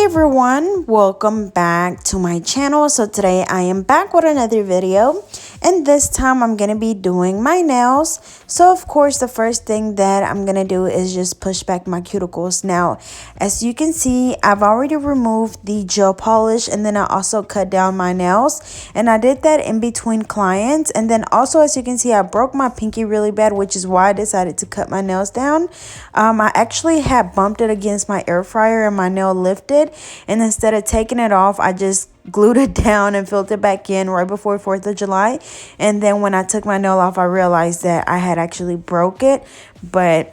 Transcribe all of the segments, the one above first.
Hey everyone, welcome back to my channel. So today I am back with another video, and this time I'm gonna be doing my nails. So of course the first thing that I'm gonna do is just push back my cuticles. Now as you can see, I've already removed the gel polish, and then I also cut down my nails, and I did that in between clients. And then also, as you can see, I broke my pinky really bad, which is why I decided to cut my nails down. I actually had bumped it against my air fryer and my nail lifted, and instead of taking it off, I just glued it down and filled it back in right before 4th of July. And then when I took my nail off, I realized that I had actually broke it, but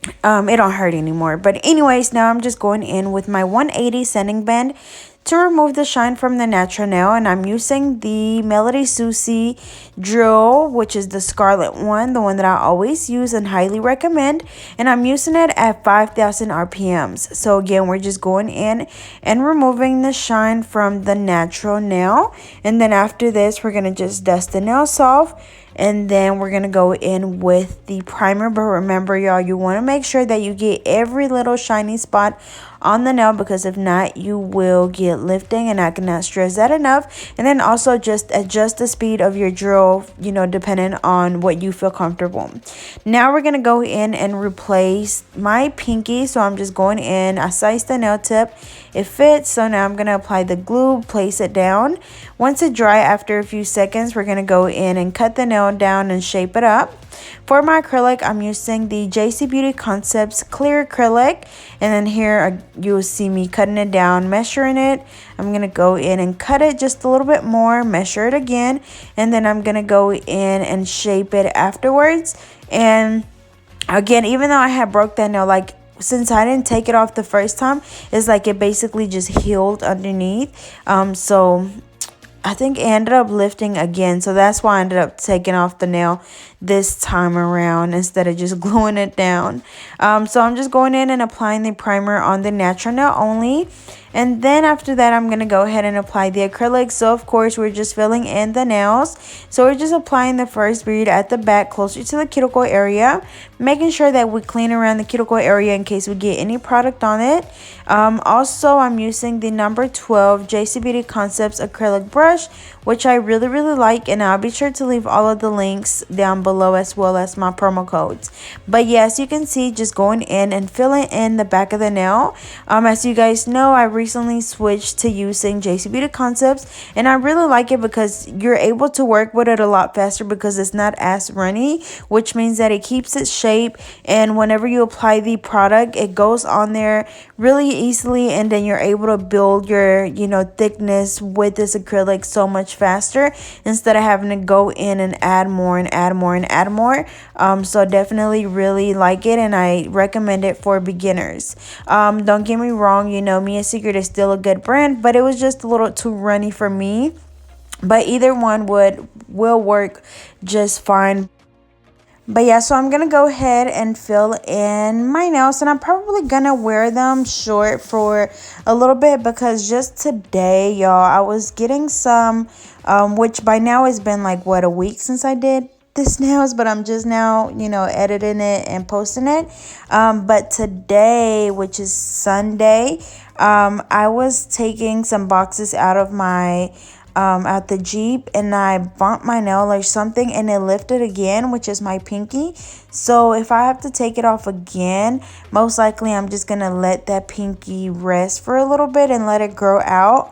it don't hurt anymore. But anyways, now I'm just going in with my 180 sanding band to remove the shine from the natural nail, and I'm using the Melody Susie drill, which is the scarlet one, the one that I always use and highly recommend, and I'm using it at 5,000 RPMs. So again, we're just going in and removing the shine from the natural nail, and then after this we're gonna just dust the nails off. And then we're going to go in with the primer. But remember, y'all, you want to make sure that you get every little shiny spot on the nail, because if not, you will get lifting, and I cannot stress that enough. And then also just adjust the speed of your drill, you know, depending on what you feel comfortable. Now we're going to go in and replace my pinky. So I'm just going in. I sized the nail tip. It fits. So now I'm going to apply the glue, place it down. Once it dry, after a few seconds, we're going to go in and cut the nail down and shape it up. For my acrylic, I'm using the JC Beauty Concepts clear acrylic, and then here you'll see me cutting it down, measuring it. I'm gonna go in and cut it just a little bit more, measure it again, and then I'm gonna go in and shape it afterwards. And again, even though I had broke that nail, like, since I didn't take it off the first time, it's like it basically just healed underneath. So I think it ended up lifting again, so that's why I ended up taking off the nail this time around instead of just gluing it down. So I'm just going in and applying the primer on the natural nail only, and then after that I'm going to go ahead and apply the acrylic. So of course we're just filling in the nails, so we're just applying the first bead at the back closer to the cuticle area, making sure that we clean around the cuticle area in case we get any product on it. Also, I'm using the number 12 JC Beauty Concepts acrylic brush, which I really like, and I'll be sure to leave all of the links down below as well as my promo codes. But yes, you can see just going in and filling in the back of the nail. As you guys know, I recently switched to using JC Beauty Concepts, and I really like it because you're able to work with it a lot faster because it's not as runny, which means that it keeps its shape, and whenever you apply the product, it goes on there really easily, and then you're able to build your, you know, thickness with this acrylic so much faster instead of having to go in and add more and add more and add more. So definitely really like it, and I recommend it for beginners. Don't get me wrong, you know, Mia Secret is still a good brand, but it was just a little too runny for me. But either one will work just fine. But yeah, so I'm gonna go ahead and fill in my nails, and I'm probably gonna wear them short for a little bit because just today, y'all, I was getting some, which by now has been like, what, a week since I did this nails, but I'm just now, you know, editing it and posting it. But today, which is Sunday, I was taking some boxes out of my at the Jeep, and I bumped my nail or something, and it lifted again, which is my pinky. So if I have to take it off again, most likely I'm just gonna let that pinky rest for a little bit and let it grow out,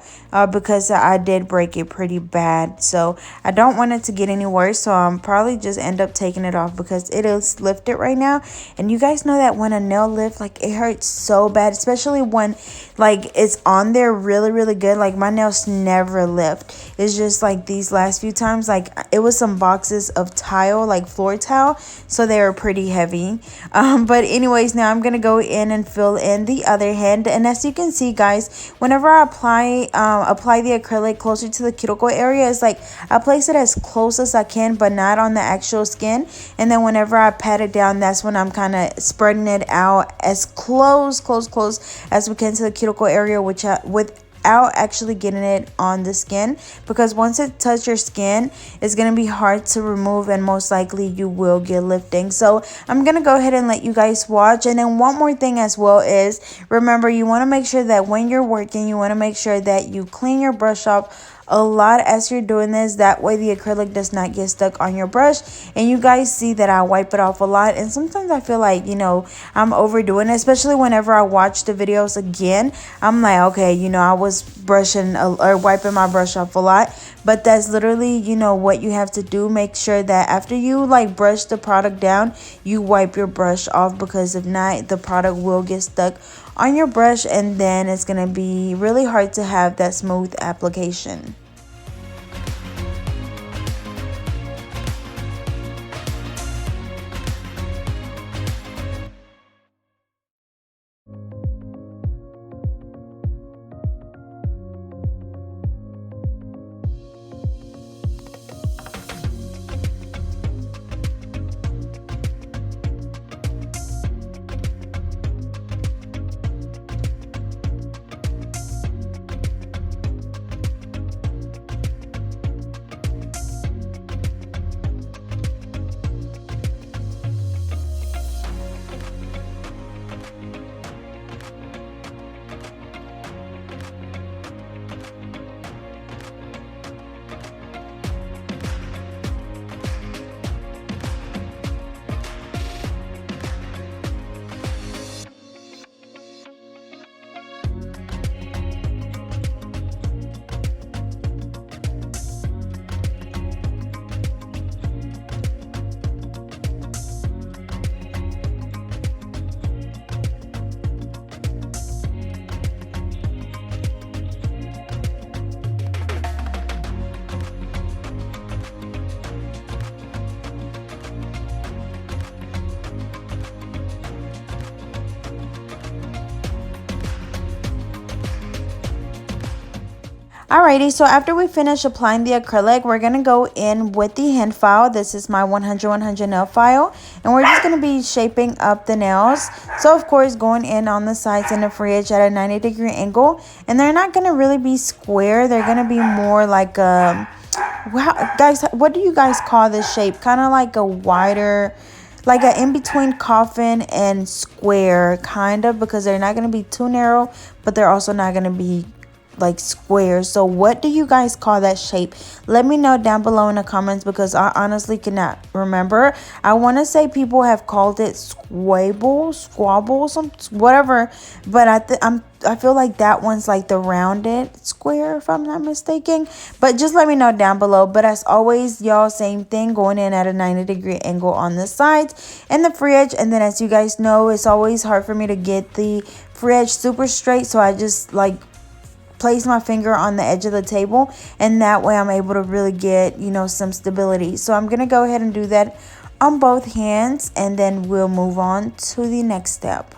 because I did break it pretty bad. So I don't want it to get any worse, so I'm probably just end up taking it off because it is lifted right now. And you guys know that when a nail lifts, like, it hurts so bad, especially when like it's on there really good. Like, my nails never lift. It's just like these last few times, like, it was some boxes of tile, like floor tile, so they were pretty heavy. But anyways, now I'm gonna go in and fill in the other hand. And as you can see, guys, whenever I apply the acrylic closer to the cuticle area, it's like I place it as close as I can, but not on the actual skin. And then whenever I pat it down, that's when I'm kind of spreading it out as close as we can to the cuticle area, which with without actually getting it on the skin, because once it touches your skin, it's going to be hard to remove and most likely you will get lifting. So I'm going to go ahead and let you guys watch. And then one more thing as well is, remember, you want to make sure that when you're working, you want to make sure that you clean your brush off a lot as you're doing this. That way the acrylic does not get stuck on your brush. And you guys see that I wipe it off a lot, and sometimes I feel like, you know, I'm overdoing it, especially whenever I watch the videos again. I'm like, okay, you know, I was brushing or wiping my brush off a lot, but that's literally, you know, what you have to do. Make sure that after you like brush the product down, you wipe your brush off, because if not, the product will get stuck on your brush and then it's going to be really hard to have that smooth application. Alrighty, so after we finish applying the acrylic, we're going to go in with the hand file. This is my 100 nail file, and we're just going to be shaping up the nails. So of course, going in on the sides and the free edge at a 90-degree angle, and they're not going to really be square. They're going to be more like a, wow, guys, what do you guys call this shape? Kind of like a wider, like an in-between coffin and square, kind of, because they're not going to be too narrow, but they're also not going to be like squares. So what do you guys call that shape? Let me know down below in the comments, because I honestly cannot remember. I want to say people have called it squabble, some whatever, but I feel like that one's like the rounded square, if I'm not mistaken. But just let me know down below. But as always, y'all, same thing, going in at a 90-degree angle on the sides and the free edge. And then, as you guys know, it's always hard for me to get the free edge super straight, so I just like place my finger on the edge of the table, and that way I'm able to really get, you know, some stability. So I'm gonna go ahead and do that on both hands, and then we'll move on to the next step.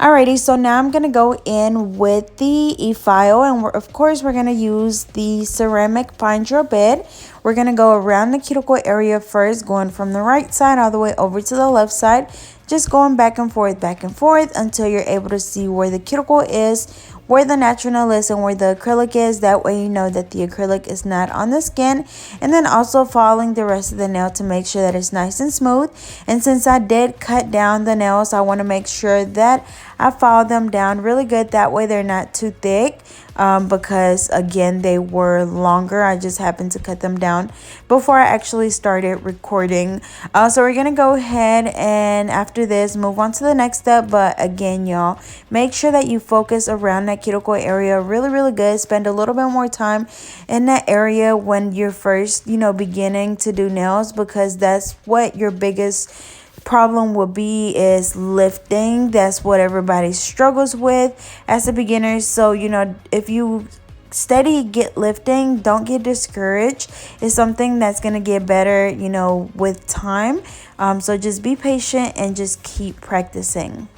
Alrighty, so now I'm going to go in with the e-file, and of course we're going to use the ceramic fine drill bit. We're going to go around the cuticle area first, going from the right side all the way over to the left side, just going back and forth until you're able to see where the cuticle is, where the natural nail is, and where the acrylic is. That way you know that the acrylic is not on the skin. And then also following the rest of the nail to make sure that it's nice and smooth. And since I did cut down the nails, I want to make sure that I file them down really good. That way they're not too thick. Because again, they were longer. I just happened to cut them down before I actually started recording. So we're gonna go ahead and after this move on to the next step. But again, y'all, make sure that you focus around that cuticle area really good. Spend a little bit more time in that area when you're first, beginning to do nails, because that's what your biggest problem will be, is lifting. That's what everybody struggles with as a beginner. So if you steady get lifting, don't get discouraged. It's something that's gonna get better with time. So just be patient and just keep practicing.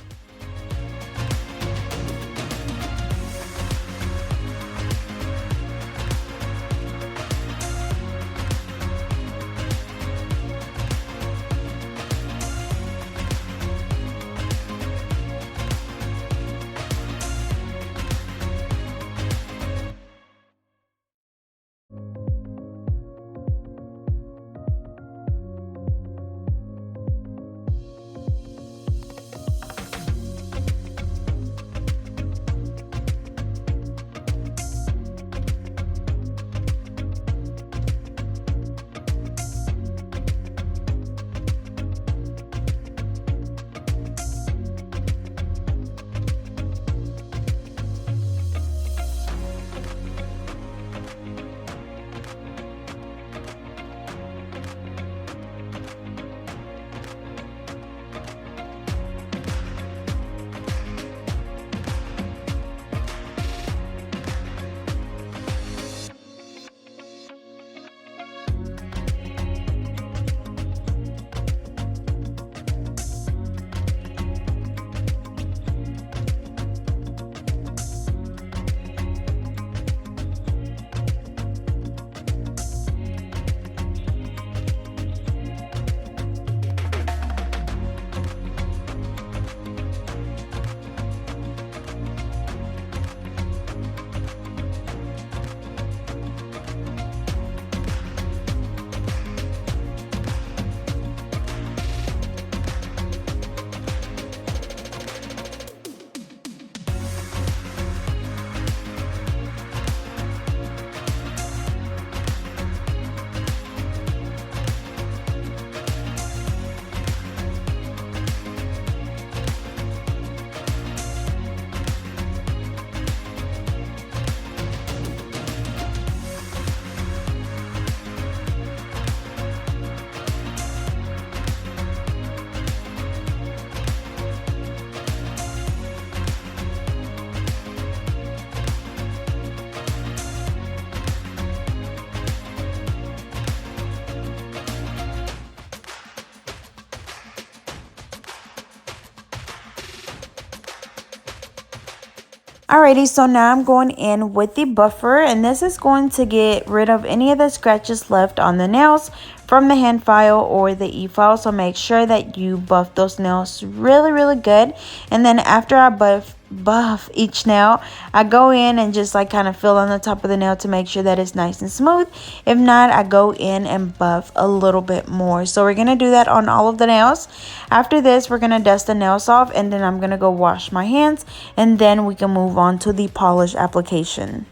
Alrighty, so now I'm going in with the buffer, and this is going to get rid of any of the scratches left on the nails from the hand file or the e-file. So make sure that you buff those nails really good. And then after I buff each nail, I go in and just like kind of fill on the top of the nail to make sure that it's nice and smooth. If not, I go in and buff a little bit more. So we're gonna do that on all of the nails. After this, we're gonna dust the nails off, and then I'm gonna go wash my hands, and then we can move on to the polish application.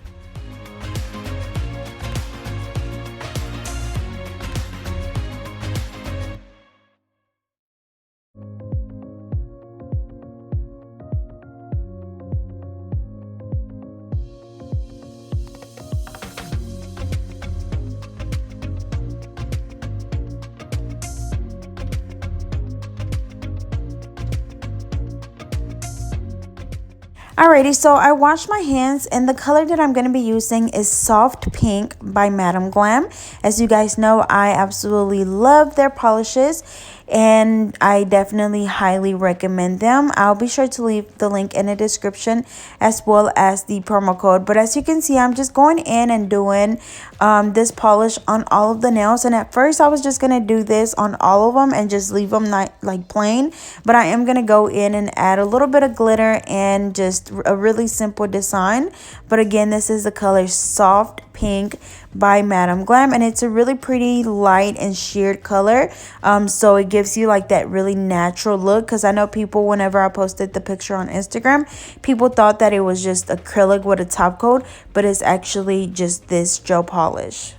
Alrighty, so I washed my hands, and the color that I'm going to be using is Soft Pink by Madam Glam. As you guys know, I absolutely love their polishes. and I definitely highly recommend them. I'll be sure to leave the link in the description as well as the promo code. But as you can see, I'm just going in and doing this polish on all of the nails, and at first I was just gonna do this on all of them and just leave them not like plain, but I am gonna go in and add a little bit of glitter and just a really simple design. But again, this is the color Soft Pink by Madam Glam, and it's a really pretty light and sheared color, so it gives you like that really natural look. Because I know people, whenever I posted the picture on Instagram, people thought that it was just acrylic with a top coat, but it's actually just this gel polish.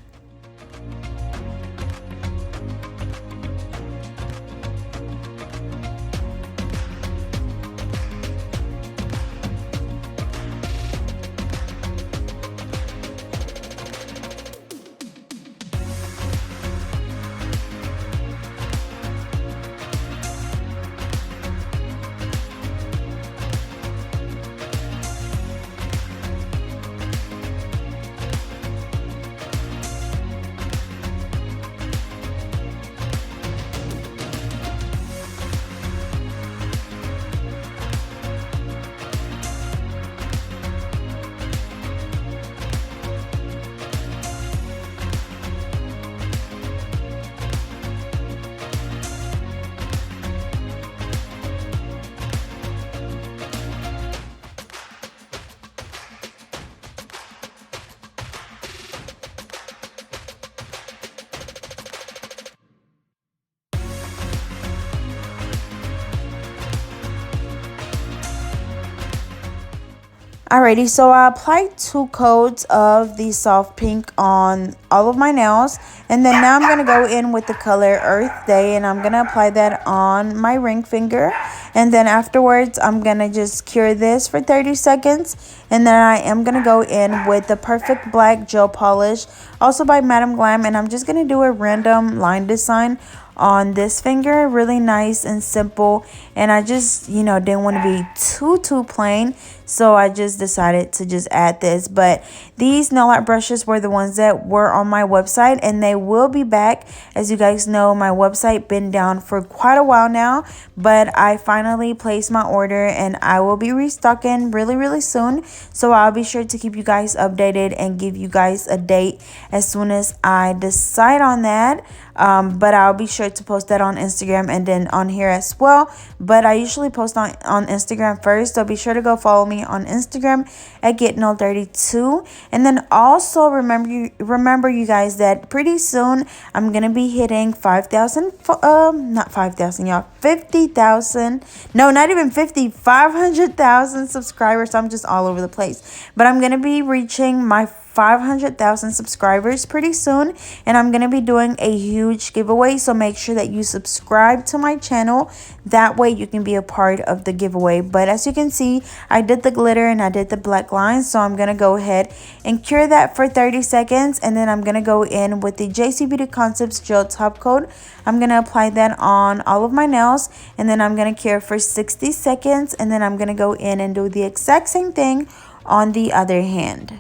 Alrighty, so I applied 2 coats of the soft pink on all of my nails, and then now I'm going to go in with the color Earth Day, and I'm going to apply that on my ring finger. And then afterwards, I'm going to just cure this for 30 seconds, and then I am going to go in with the Perfect Black Gel Polish, also by Madam Glam, and I'm just going to do a random line design on this finger, really nice and simple. And I just, didn't want to be too plain, so I just decided to just add this. But these nail art brushes were the ones that were on my website, and they will be back. As you guys know, my website been down for quite a while now, but I finally placed my order, and I will be restocking really soon. So I'll be sure to keep you guys updated and give you guys a date as soon as I decide on that. But I'll be sure to post that on Instagram and then on here as well. But I usually post on Instagram first, so be sure to go follow me on Instagram at GetNail32. And then also remember you guys that pretty soon I'm gonna be hitting 5,000, not 5,000, y'all, 50,000. No, not even 50, 500,000 subscribers. So I'm just all over the place. But I'm gonna be reaching my 500,000 subscribers pretty soon, and I'm gonna be doing a huge giveaway, so make sure that you subscribe to my channel. That way you can be a part of the giveaway. But as you can see, I did the glitter and I did the black lines, so I'm gonna go ahead and cure that for 30 seconds, and then I'm gonna go in with the JC Beauty Concepts gel top coat. I'm gonna apply that on all of my nails, and then I'm gonna cure for 60 seconds, and then I'm gonna go in and do the exact same thing on the other hand.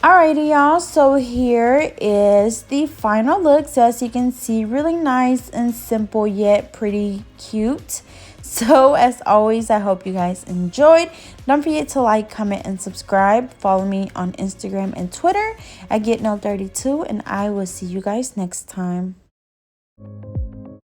Alrighty, y'all, so here is the final look. So as you can see, really nice and simple yet pretty cute. So as always, I hope you guys enjoyed. Don't forget to like, comment, and subscribe. Follow me on Instagram and Twitter at GetNail32, and I will see you guys next time.